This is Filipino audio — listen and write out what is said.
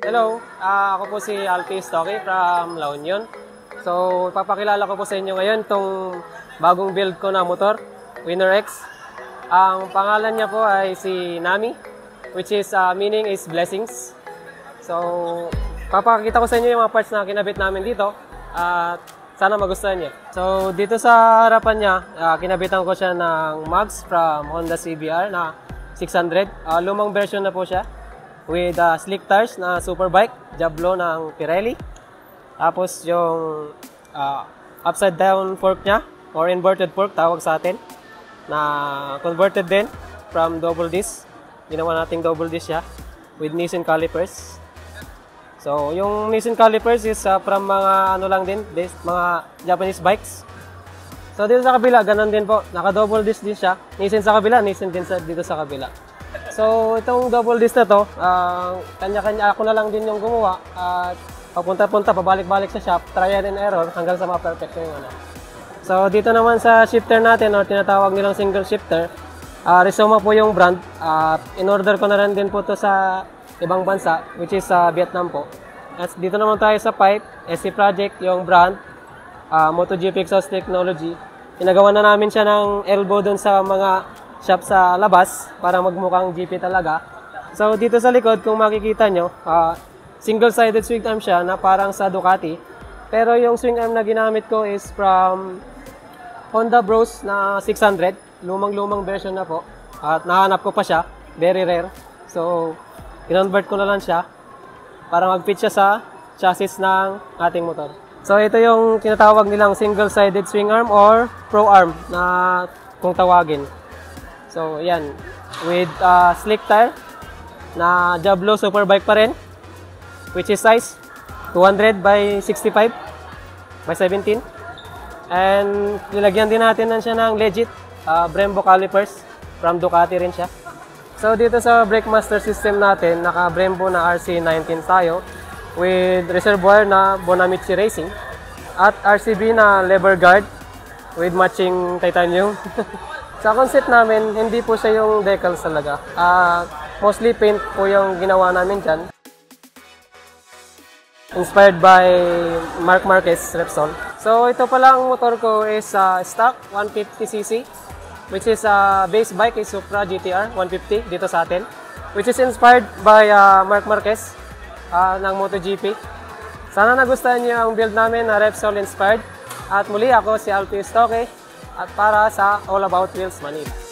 Hello, ako po si Alpi Stocky from La Union. So, papakilala ko po sa inyo ngayon itong bagong build ko na motor, Winner X. Ang pangalan niya po ay si Nami, which is meaning is blessings. So, papakita ko sa inyo yung mga parts na kinabit namin dito at sana magustuhan niyo. So, dito sa harapan niya, kinabitan ko siya ng mugs from Honda CBR na 600. Lumang version na po siya with slick tires na Superbike, Diablo ng Pirelli. Tapos yung upside down fork niya, or inverted fork tawag sa atin, na converted din from double disc. Ginawa nating double disc siya with Nissin calipers. So yung Nissin calipers is from mga ano lang din, mga Japanese bikes. So dito sa kabila, ganun din po, naka double disc din siya. Nissin sa kabila, Nissin din dito sa kabila. So, itong double disc na to, kanya-kanya ako na lang din yung gumawa. Papunta-punta, pabalik-balik sa shop, trial and error hanggang sa ma-perfect yung ano. So, dito naman sa shifter natin, or tinatawag nilang single shifter, Rizoma po yung brand. In-order ko na rin din po to sa ibang bansa, which is Vietnam po. At dito naman tayo sa pipe, SC Project, yung brand, MotoGP Exhaust Technology. Pinagawa na namin siya ng elbow dun sa mga shop sa labas para magmukhang GP talaga. So dito sa likod, kung makikita nyo, single-sided swing arm siya na parang sa Ducati. Pero yung swing arm na ginamit ko is from Honda Bros na 600. Lumang-lumang version na po. At nahanap ko pa siya. Very rare. So, kinonvert ko na lang siya para mag-fit siya sa chassis ng ating motor. So ito yung tinatawag nilang single-sided swing arm or pro arm na kung tawagin. So, yan. With slick tire na Diablo Superbike pa rin, which is size 200 by 65 by 17. And nilagyan din natin siya ng legit Brembo calipers from Ducati rin siya. So, dito sa brake master system natin, naka Brembo na RC19 tayo with reservoir na Bonamici Racing at RCB na lever guard with matching titanium. Sa concept namin, hindi po siya yung decals talaga. Mostly paint po yung ginawa namin dyan. Inspired by Marc Marquez Repsol. So ito pala ang motor ko is stock 150cc, which is base bike is Supra GTR 150 dito sa atin, which is inspired by Marc Marquez ng MotoGP. Sana nagustuhan niyo ang build namin na Repsol inspired. At muli ako si Alpi Stocky at para sa All About Wheels Manila.